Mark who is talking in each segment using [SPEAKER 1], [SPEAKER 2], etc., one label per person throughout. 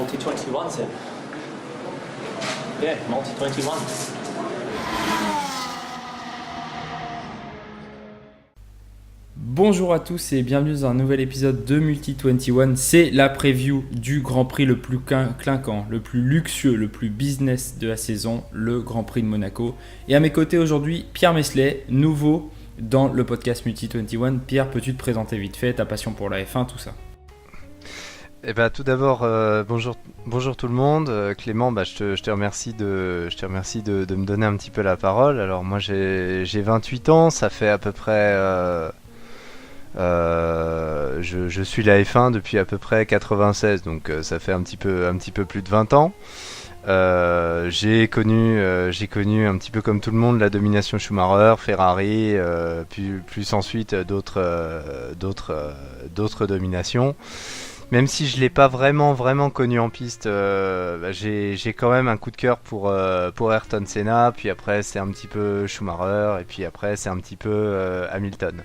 [SPEAKER 1] Multi-21, c'est... Yeah, Multi-21.
[SPEAKER 2] Bonjour à tous et bienvenue dans un nouvel épisode de Multi-21. C'est la preview du Grand Prix le plus clinquant, le plus luxueux, le plus business de la saison, le Grand Prix de Monaco. Et à mes côtés aujourd'hui, Pierre Meslay, nouveau dans le podcast Multi-21. Pierre, peux-tu te présenter vite fait, ta passion pour la F1, tout ça?
[SPEAKER 3] Eh ben, tout d'abord, bonjour tout le monde. Clément, je te remercie de me donner un petit peu la parole. Alors moi j'ai 28 ans, ça fait à peu près... je suis la F1 depuis à peu près 96, donc ça fait un petit peu plus de 20 ans. J'ai connu un petit peu comme tout le monde la domination Schumacher, Ferrari, plus ensuite d'autres dominations. Même si je l'ai pas vraiment connu en piste, j'ai quand même un coup de cœur pour Ayrton Senna, puis après c'est un petit peu Schumacher, et puis après c'est un petit peu Hamilton.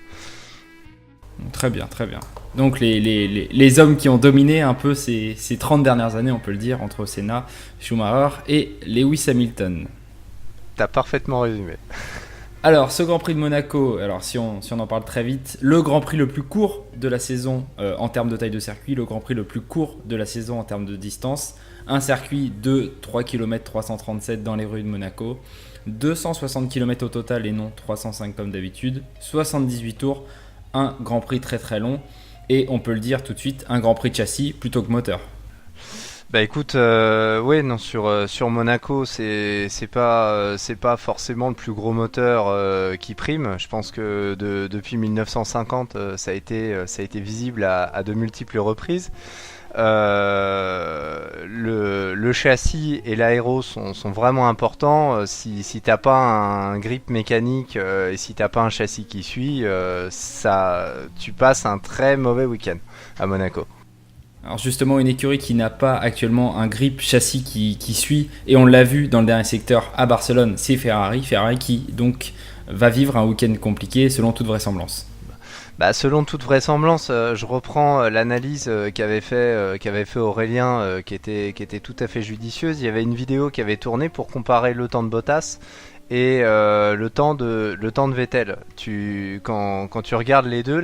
[SPEAKER 2] Très bien, très bien. Donc les hommes qui ont dominé un peu ces 30 dernières années, on peut le dire, entre Senna, Schumacher et Lewis Hamilton.
[SPEAKER 3] T'as parfaitement résumé.
[SPEAKER 2] Alors, ce Grand Prix de Monaco, alors si on en parle très vite, le Grand Prix le plus court de la saison en termes de taille de circuit, le Grand Prix le plus court de la saison en termes de distance, un circuit de 3 km 337 dans les rues de Monaco, 260 km au total et non 305 comme d'habitude, 78 tours, un Grand Prix très très long et on peut le dire tout de suite, un Grand Prix de châssis plutôt que moteur.
[SPEAKER 3] Bah écoute, sur Monaco, c'est pas forcément le plus gros moteur qui prime. Je pense que depuis 1950, ça a été visible à de multiples reprises. Le châssis et l'aéro sont vraiment importants. Si t'as pas un grip mécanique et si t'as pas un châssis qui suit, tu passes un très mauvais week-end à Monaco.
[SPEAKER 2] Alors justement, une écurie qui n'a pas actuellement un grip châssis qui suit, et on l'a vu dans le dernier secteur à Barcelone, c'est Ferrari qui donc va vivre un week-end compliqué selon toute vraisemblance.
[SPEAKER 3] Selon toute vraisemblance, je reprends l'analyse qu'avait fait Aurélien, qui était tout à fait judicieuse. Il y avait une vidéo qui avait tourné pour comparer le temps de Bottas et le temps de Vettel. Quand tu regardes les deux,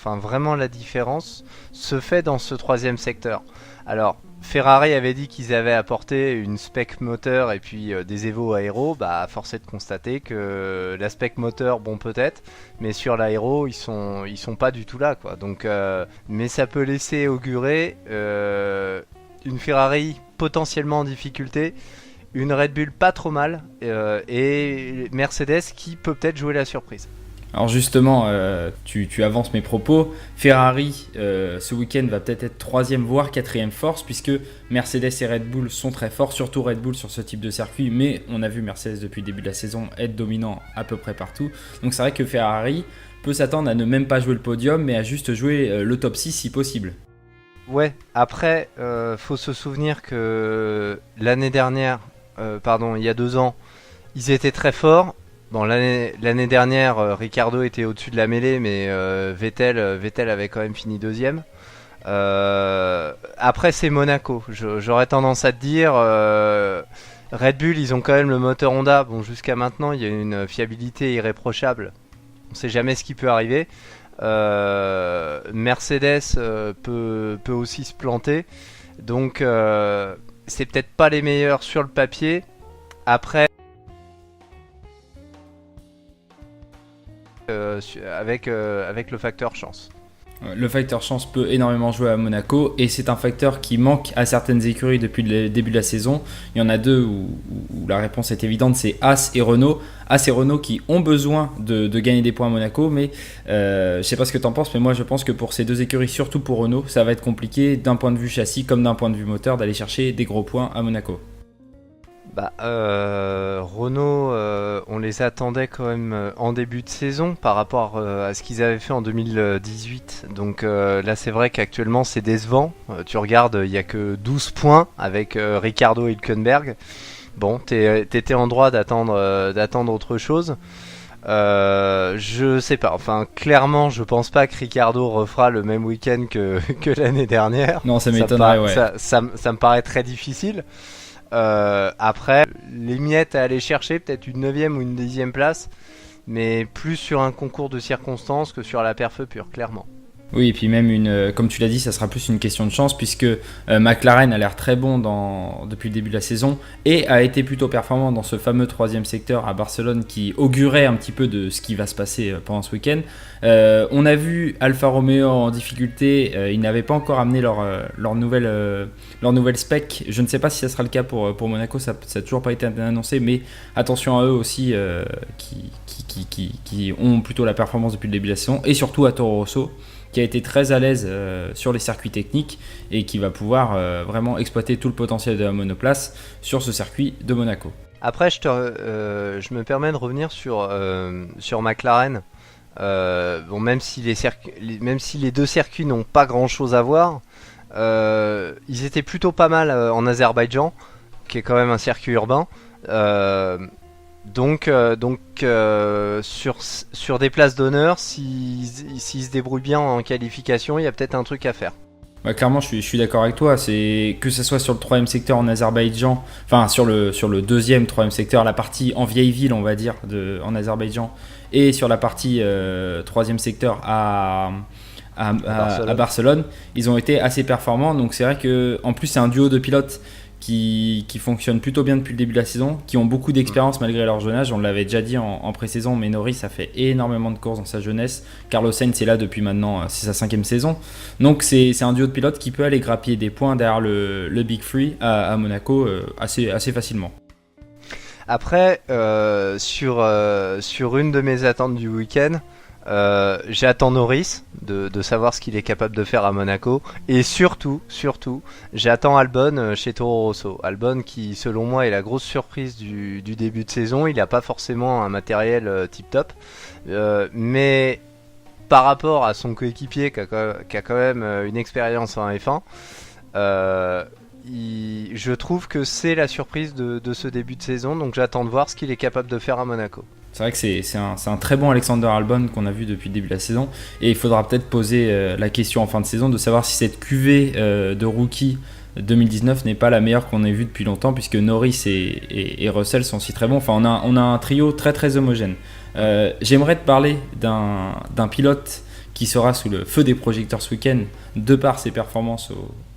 [SPEAKER 3] vraiment la différence se fait dans ce troisième secteur. Alors Ferrari avait dit qu'ils avaient apporté une spec moteur et puis des évos aéro. Force est de constater que la spec moteur, bon peut-être, mais sur l'aéro ils sont pas du tout là, quoi. Donc, mais ça peut laisser augurer une Ferrari potentiellement en difficulté, une Red Bull pas trop mal et Mercedes qui peut peut-être jouer la surprise.
[SPEAKER 2] Alors justement, tu avances mes propos. Ferrari, ce week-end, va peut-être être 3e voire 4e force, puisque Mercedes et Red Bull sont très forts, surtout Red Bull sur ce type de circuit, mais on a vu Mercedes depuis le début de la saison être dominant à peu près partout. Donc c'est vrai que Ferrari peut s'attendre à ne même pas jouer le podium, mais à juste jouer le top 6 si possible.
[SPEAKER 3] Ouais, après, faut se souvenir que l'année dernière, il y a 2 ans, ils étaient très forts. Bon, l'année dernière, Ricciardo était au-dessus de la mêlée, mais Vettel avait quand même fini 2e. Après, c'est Monaco. J'aurais tendance à te dire, Red Bull, ils ont quand même le moteur Honda. Bon, jusqu'à maintenant, il y a une fiabilité irréprochable. On ne sait jamais ce qui peut arriver. Mercedes peut aussi se planter. Donc, c'est peut-être pas les meilleurs sur le papier. Après, avec le facteur chance.
[SPEAKER 2] Le facteur chance peut énormément jouer à Monaco et c'est un facteur qui manque à certaines écuries depuis le début de la saison. Il y en a 2 où la réponse est évidente, c'est As et Renault. As et Renault qui ont besoin de gagner des points à Monaco, mais je sais pas ce que tu en penses, mais moi je pense que pour ces 2 écuries, surtout pour Renault, ça va être compliqué d'un point de vue châssis comme d'un point de vue moteur d'aller chercher des gros points à Monaco.
[SPEAKER 3] Renault, on les attendait quand même en début de saison par rapport à ce qu'ils avaient fait en 2018. Donc là, c'est vrai qu'actuellement, c'est décevant. Tu regardes, il n'y a que 12 points avec Ricciardo et Hülkenberg. Bon, t'étais en droit d'attendre autre chose. Je sais pas, enfin clairement je pense pas que Ricciardo refera le même week-end que l'année dernière.
[SPEAKER 2] Non, ça m'étonnerait, ouais.
[SPEAKER 3] Ça me paraît très difficile. Après, les miettes à aller chercher, peut-être une 9ème ou une 10ème place, mais plus sur un concours de circonstances que sur la perf pure, clairement.
[SPEAKER 2] Oui, et puis même, comme tu l'as dit, ça sera plus une question de chance puisque McLaren a l'air très bon depuis le début de la saison et a été plutôt performant dans ce fameux troisième secteur à Barcelone qui augurait un petit peu de ce qui va se passer pendant ce week-end. On a vu Alfa Romeo en difficulté, ils n'avaient pas encore amené leur nouvelle spec. Je ne sais pas si ça sera le cas pour Monaco, ça n'a toujours pas été annoncé, mais attention à eux aussi qui ont plutôt la performance depuis le début de la saison et surtout à Toro Rosso, qui a été très à l'aise sur les circuits techniques et qui va pouvoir vraiment exploiter tout le potentiel de la monoplace sur ce circuit de Monaco.
[SPEAKER 3] Après, je me permets de revenir sur McLaren. Bon, même si les deux circuits n'ont pas grand-chose à voir, ils étaient plutôt pas mal en Azerbaïdjan, qui est quand même un circuit urbain. Donc sur des places d'honneur, s'ils se débrouillent bien en qualification, il y a peut-être un truc à faire.
[SPEAKER 2] Ouais, clairement, je suis d'accord avec toi. C'est que ce soit sur le troisième secteur en Azerbaïdjan, enfin sur le deuxième, troisième secteur, la partie en vieille ville, on va dire, en Azerbaïdjan, et sur la partie troisième secteur à Barcelone, ils ont été assez performants. Donc c'est vrai que en plus c'est un duo de pilotes qui fonctionnent plutôt bien depuis le début de la saison, qui ont beaucoup d'expérience malgré leur jeune âge. On l'avait déjà dit en pré-saison, mais Norris a fait énormément de courses dans sa jeunesse. Carlos Sainz est là depuis maintenant, c'est sa 5e saison. Donc c'est un duo de pilotes qui peut aller grappiller des points derrière le Big Three à Monaco assez facilement.
[SPEAKER 3] Après, sur une de mes attentes du week-end, j'attends Norris de savoir ce qu'il est capable de faire à Monaco, et surtout j'attends Albon chez Toro Rosso. Albon qui selon moi est la grosse surprise du début de saison. Il n'a pas forcément un matériel tip top, mais par rapport à son coéquipier qui a quand même une expérience en F1, je trouve que c'est la surprise de ce début de saison, donc j'attends de voir ce qu'il est capable de faire à Monaco.
[SPEAKER 2] C'est vrai que c'est un très bon Alexander Albon qu'on a vu depuis le début de la saison, et il faudra peut-être poser la question en fin de saison de savoir si cette QV de rookie 2019 n'est pas la meilleure qu'on ait vue depuis longtemps, puisque Norris et Russell sont si très bons. Enfin, on a un trio très très homogène. J'aimerais te parler d'un pilote qui sera sous le feu des projecteurs ce week-end de par ses performances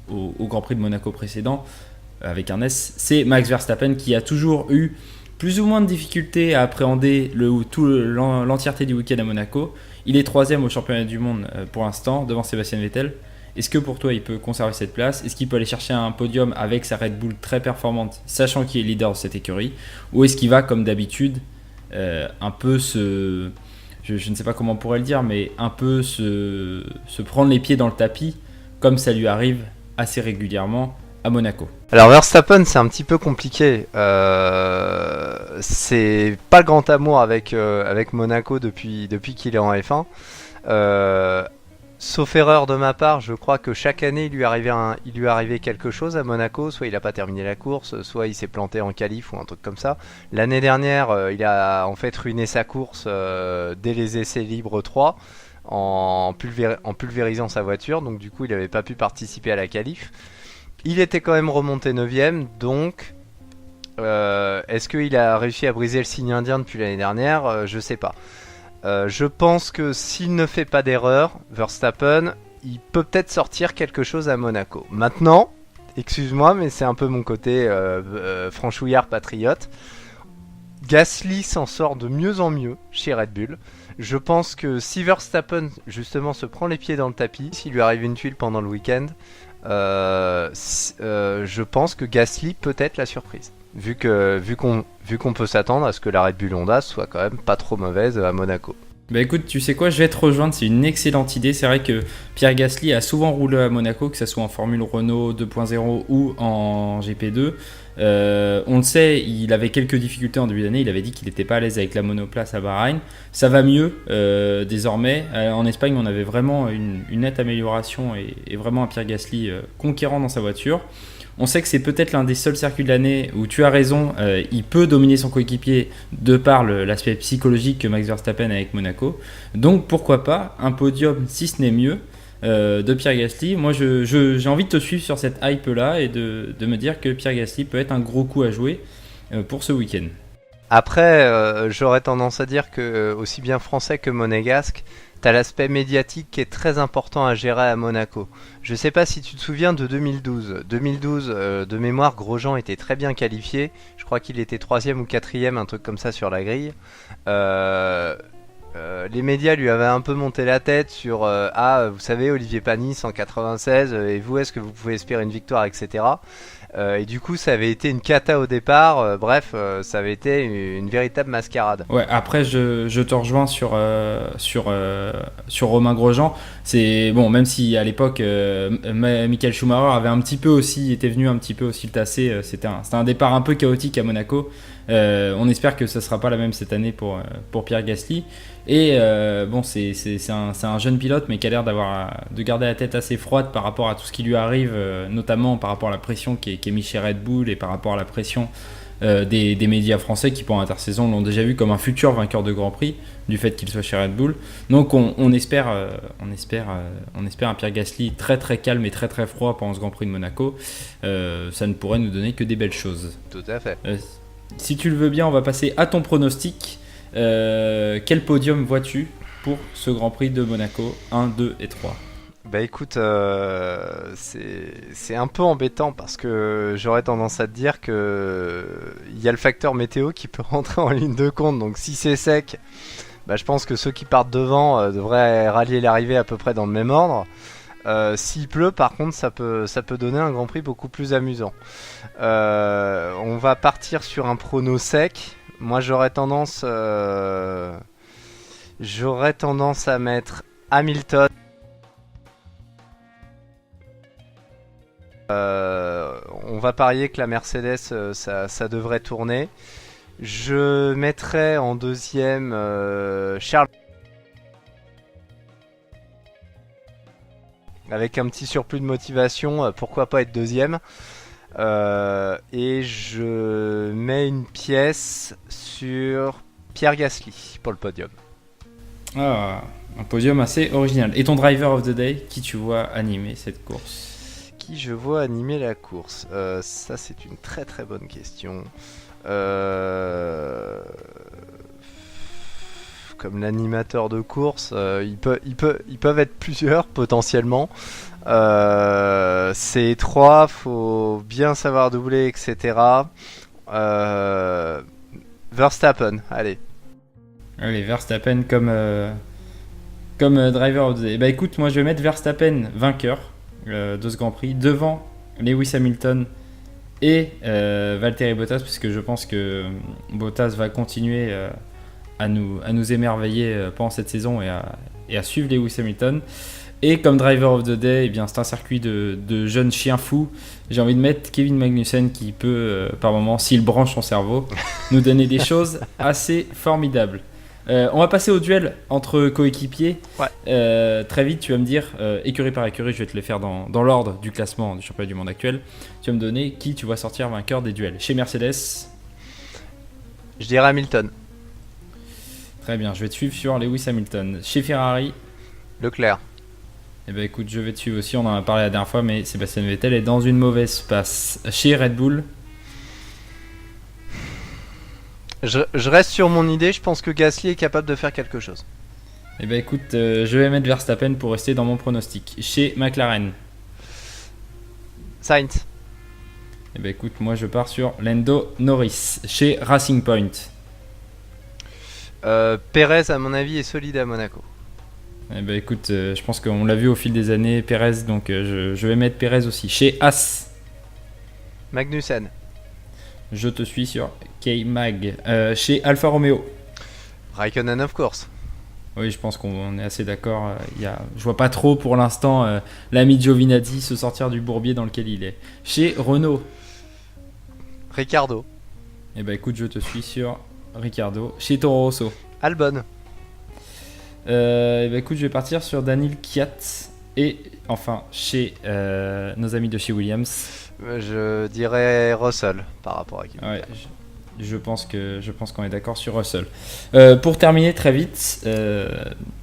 [SPEAKER 2] au Grand Prix de Monaco précédent avec un S. C'est Max Verstappen, qui a toujours eu plus ou moins de difficultés à appréhender l'entièreté du week-end à Monaco. Il est 3ème au championnat du monde pour l'instant, devant Sébastien Vettel. Est-ce que pour toi il peut conserver cette place? Est-ce qu'il peut aller chercher un podium avec sa Red Bull très performante, sachant qu'il est leader de cette écurie? Ou est-ce qu'il va, comme d'habitude, un peu je ne sais pas comment on pourrait le dire, mais un peu se prendre les pieds dans le tapis, comme ça lui arrive assez régulièrement à Monaco?
[SPEAKER 3] Alors Verstappen, c'est un petit peu compliqué. C'est pas le grand amour avec Monaco depuis qu'il est en F1. Sauf erreur de ma part, je crois que chaque année il lui arrivait quelque chose à Monaco. Soit il n'a pas terminé la course, soit il s'est planté en qualif ou un truc comme ça. L'année dernière, il a en fait ruiné sa course dès les essais libres 3 en pulvérisant sa voiture. Donc du coup, il n'avait pas pu participer à la qualif. Il était quand même remonté 9ème, donc est-ce qu'il a réussi à briser le signe indien depuis l'année dernière? Je sais pas. Je pense que s'il ne fait pas d'erreur, Verstappen, il peut peut-être sortir quelque chose à Monaco. Maintenant, excuse-moi, mais c'est un peu mon côté franchouillard patriote. Gasly s'en sort de mieux en mieux chez Red Bull. Je pense que si Verstappen justement se prend les pieds dans le tapis, s'il lui arrive une tuile pendant le week-end, je pense que Gasly peut être la surprise. Vu qu'on peut s'attendre à ce que la Red Bull Honda soit quand même pas trop mauvaise à Monaco.
[SPEAKER 2] Bah écoute, tu sais quoi, je vais te rejoindre, c'est une excellente idée. C'est vrai que Pierre Gasly a souvent roulé à Monaco, que ce soit en Formule Renault 2.0 ou en GP2. On le sait, il avait quelques difficultés en début d'année, il avait dit qu'il n'était pas à l'aise avec la monoplace à Bahreïn. Ça va mieux désormais. En Espagne, on avait vraiment une nette amélioration et vraiment un Pierre Gasly conquérant dans sa voiture. On sait que c'est peut-être l'un des seuls circuits de l'année où tu as raison, il peut dominer son coéquipier de par l'aspect psychologique que Max Verstappen a avec Monaco. Donc pourquoi pas un podium, si ce n'est mieux, de Pierre Gasly. Moi, j'ai envie de te suivre sur cette hype-là et de me dire que Pierre Gasly peut être un gros coup à jouer pour ce week-end.
[SPEAKER 3] Après, j'aurais tendance à dire que aussi bien français que monégasque, t'as l'aspect médiatique qui est très important à gérer à Monaco. Je sais pas si tu te souviens de 2012. 2012, de mémoire, Grosjean était très bien qualifié. Je crois qu'il était 3ème ou 4ème, un truc comme ça sur la grille. Les médias lui avaient un peu monté la tête sur vous savez, Olivier Panis en 96, et vous, est-ce que vous pouvez espérer une victoire, etc. Et du coup, ça avait été une cata au départ. Ça avait été une véritable mascarade.
[SPEAKER 2] Ouais, après, je te rejoins sur Romain Grosjean. C'est bon, même si à l'époque, Michael Schumacher avait était venu un petit peu aussi le tasser. C'était un départ un peu chaotique à Monaco. On espère que ça ne sera pas la même cette année pour Pierre Gasly. Et c'est un jeune pilote, mais qui a l'air de garder la tête assez froide par rapport à tout ce qui lui arrive, notamment par rapport à la pression qui est mise chez Red Bull et par rapport à la pression des médias français qui, pour l'intersaison, l'ont déjà vu comme un futur vainqueur de Grand Prix du fait qu'il soit chez Red Bull. Donc on espère un Pierre Gasly très très calme et très très froid pendant ce Grand Prix de Monaco. Ça ne pourrait nous donner que des belles choses.
[SPEAKER 3] Tout à fait.
[SPEAKER 2] Si tu le veux bien, on va passer à ton pronostic. Quel podium vois-tu pour ce Grand Prix de Monaco 1, 2 et 3?
[SPEAKER 3] Bah écoute, c'est un peu embêtant parce que j'aurais tendance à te dire que il y a le facteur météo qui peut rentrer en ligne de compte. Donc si c'est sec, bah je pense que ceux qui partent devant devraient rallier l'arrivée à peu près dans le même ordre. S'il pleut, par contre, ça peut donner un Grand Prix beaucoup plus amusant. On va partir sur un prono sec. Moi, j'aurais tendance à mettre Hamilton. On va parier que la Mercedes, ça devrait tourner. Je mettrais en deuxième Charles. Avec un petit surplus de motivation, pourquoi pas être deuxième. Et je mets une pièce sur Pierre Gasly pour le podium.
[SPEAKER 2] Ah, un podium assez original. Et ton driver of the day, qui tu vois animer cette course?
[SPEAKER 3] Qui je vois animer la course? Ça, c'est une très très bonne question. Comme l'animateur de course, ils peuvent être plusieurs potentiellement. C'est 3, faut bien savoir doubler, etc. Verstappen, allez.
[SPEAKER 2] Allez, Verstappen comme driver of the day. Bah écoute, moi je vais mettre Verstappen vainqueur de ce Grand Prix devant Lewis Hamilton et Valtteri Bottas, puisque je pense que Bottas va continuer à nous émerveiller pendant cette saison et à suivre Lewis Hamilton. Et comme driver of the day, eh bien, c'est un circuit de jeunes chiens fous. J'ai envie de mettre Kevin Magnussen qui peut, par moment, s'il branche son cerveau, nous donner des choses assez formidables. On va passer au duel entre coéquipiers.
[SPEAKER 3] Ouais.
[SPEAKER 2] Très vite, tu vas me dire, écurie par écurie, je vais te les faire dans l'ordre du classement du championnat du monde actuel. Tu vas me donner qui tu vois sortir vainqueur des duels. Chez Mercedes,
[SPEAKER 3] je dirais Hamilton.
[SPEAKER 2] Très bien, je vais te suivre sur Lewis Hamilton. Chez Ferrari,
[SPEAKER 3] Leclerc.
[SPEAKER 2] Eh ben écoute, je vais te suivre aussi, on en a parlé la dernière fois, mais Sébastien Vettel est dans une mauvaise passe. Chez Red Bull,
[SPEAKER 3] je reste sur mon idée, je pense que Gasly est capable de faire quelque chose.
[SPEAKER 2] eh ben écoute, je vais mettre Verstappen pour rester dans mon pronostic. Chez McLaren,
[SPEAKER 3] Sainz.
[SPEAKER 2] eh ben écoute, moi je pars sur Lando Norris. Chez Racing Point,
[SPEAKER 3] Perez, à mon avis, est solide à Monaco.
[SPEAKER 2] eh ben écoute, je pense qu'on l'a vu au fil des années, Perez, donc je vais mettre Perez aussi. Chez As,
[SPEAKER 3] Magnussen.
[SPEAKER 2] je te suis sur K-Mag. Chez Alfa Romeo,
[SPEAKER 3] Raikkonen, of course.
[SPEAKER 2] oui, je pense qu'on est assez d'accord. Je vois pas trop pour l'instant l'ami Giovinazzi se sortir du bourbier dans lequel il est. Chez Renault,
[SPEAKER 3] Ricciardo.
[SPEAKER 2] eh ben écoute, je te suis sur Ricciardo. Chez Toro Rosso,
[SPEAKER 3] Albon.
[SPEAKER 2] eh ben écoute, je vais partir sur Daniel Kvyat. Et enfin, chez nos amis de chez Williams,
[SPEAKER 3] Je dirais Russell par rapport à Kimi.
[SPEAKER 2] Ouais, je pense qu'on est d'accord sur Russell. Pour terminer très vite,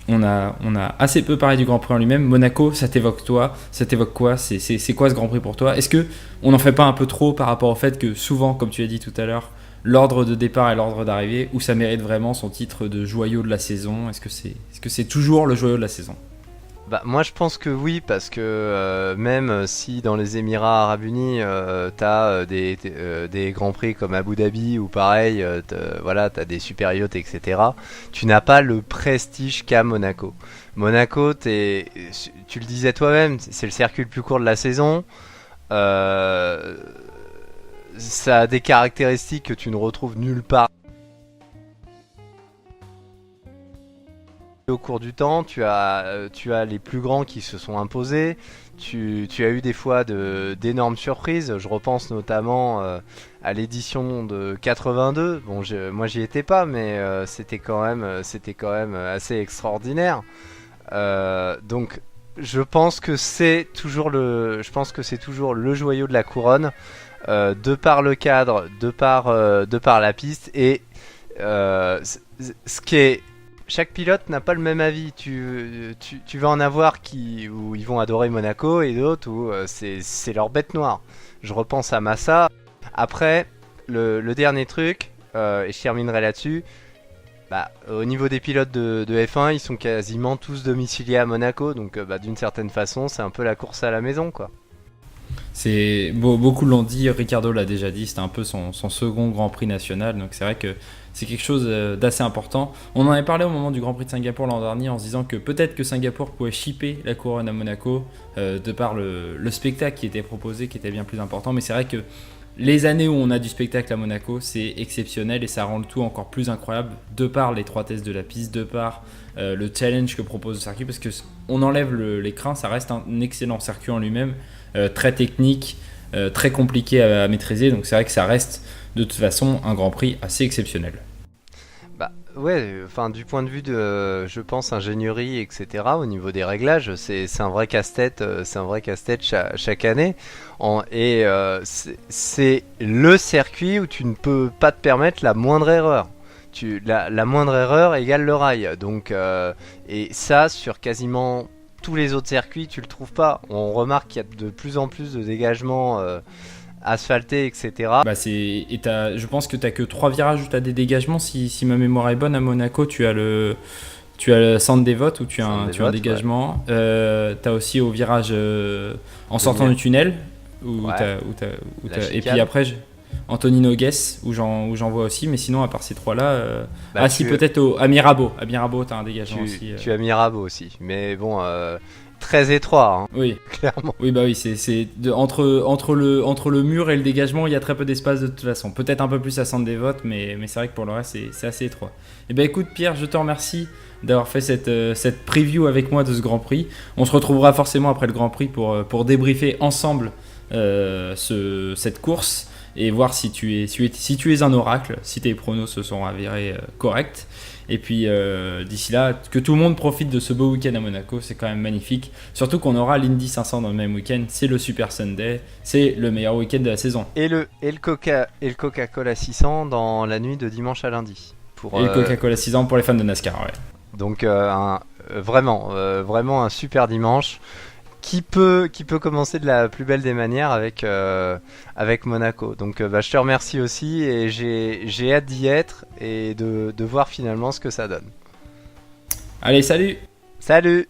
[SPEAKER 2] on a assez peu parlé du Grand Prix en lui-même. Monaco, ça t'évoque quoi? C'est quoi ce Grand Prix pour toi? Est-ce que on n'en fait pas un peu trop par rapport au fait que souvent, comme tu as dit tout à l'heure, l'ordre de départ et l'ordre d'arrivée, où ça mérite vraiment son titre de joyau de la saison? Est-ce que c'est toujours le joyau de la saison?
[SPEAKER 3] Bah, moi je pense que oui, parce que même si dans les Émirats Arabes Unis t'as des grands prix comme Abu Dhabi ou pareil, voilà, t'as des super yachts, etc., tu n'as pas le prestige qu'a Monaco. Monaco, tu le disais toi-même, c'est le circuit le plus court de la saison. Euh, Ça a des caractéristiques que tu ne retrouves nulle part. Au cours du temps, tu as les plus grands qui se sont imposés. Tu as eu des fois d'énormes surprises. Je repense notamment à l'édition de 82. Bon, moi j'y étais pas, mais c'était quand même assez extraordinaire. Donc, je pense que c'est toujours le joyau de la couronne, de par le cadre, de par la piste et ce qui est chaque pilote n'a pas le même avis. Tu vas en avoir où ils vont adorer Monaco et d'autres où c'est leur bête noire. Je repense à Massa. Après, le dernier truc, et je terminerai là-dessus, bah, au niveau des pilotes de F1, ils sont quasiment tous domiciliés à Monaco. Donc d'une certaine façon, c'est un peu la course à la maison, quoi.
[SPEAKER 2] Beaucoup l'ont dit, Ricardo l'a déjà dit, c'était un peu son second Grand Prix national, donc c'est vrai que c'est quelque chose d'assez important. On en avait parlé au moment du Grand Prix de Singapour l'an dernier en se disant que peut-être que Singapour pouvait shipper la couronne à Monaco de par le spectacle qui était proposé, qui était bien plus important, mais c'est vrai que les années où on a du spectacle à Monaco, c'est exceptionnel et ça rend le tout encore plus incroyable de par l'étroitesse de la piste, de par le challenge que propose le circuit, parce que on enlève l'écran, ça reste un excellent circuit en lui-même, très technique, très compliqué à maîtriser, donc c'est vrai que ça reste de toute façon un Grand Prix assez exceptionnel.
[SPEAKER 3] Bah ouais, enfin du point de vue de, je pense, ingénierie, etc. Au niveau des réglages, c'est un vrai casse-tête, chaque année. C'est le circuit où tu ne peux pas te permettre la moindre erreur. La moindre erreur égale le rail. Donc et ça sur quasiment tous les autres circuits, tu le trouves pas. On remarque qu'il y a de plus en plus de dégagements asphaltés, etc.
[SPEAKER 2] Je pense que tu n'as que 3 virages où tu as des dégagements. Si ma mémoire est bonne, à Monaco, tu as le centre des votes où tu as un dégagement. Ouais. Tu as aussi au virage en sortant du tunnel. Et puis après, Anthony Nogues, où j'en vois aussi. Mais sinon, à part ces 3-là. Peut-être à Mirabeau. À Mirabeau, tu as un dégagement aussi.
[SPEAKER 3] Tu as Mirabeau aussi. Mais bon. Très étroit, hein.
[SPEAKER 2] Oui,
[SPEAKER 3] clairement.
[SPEAKER 2] Oui, bah oui, entre le mur et le dégagement, il y a très peu d'espace de toute façon. Peut-être un peu plus à centre des votes, mais c'est vrai que pour le reste, c'est assez étroit. Et ben écoute, Pierre, je te remercie d'avoir fait cette preview avec moi de ce Grand Prix. On se retrouvera forcément après le Grand Prix pour débriefer ensemble cette course et voir si tu es un oracle, si tes pronos se sont avérés corrects. Et puis d'ici là, que tout le monde profite de ce beau week-end à Monaco, c'est quand même magnifique. Surtout qu'on aura l'Indy 500 dans le même week-end, c'est le Super Sunday, c'est le meilleur week-end de la saison.
[SPEAKER 3] Et le Coca-Cola 600 dans la nuit de dimanche à lundi.
[SPEAKER 2] Et le Coca-Cola 600 pour les fans de NASCAR, ouais.
[SPEAKER 3] Donc vraiment un super dimanche. Qui peut commencer de la plus belle des manières avec Monaco. Donc je te remercie aussi et j'ai hâte d'y être et de voir finalement ce que ça donne.
[SPEAKER 2] Allez, salut.
[SPEAKER 3] Salut.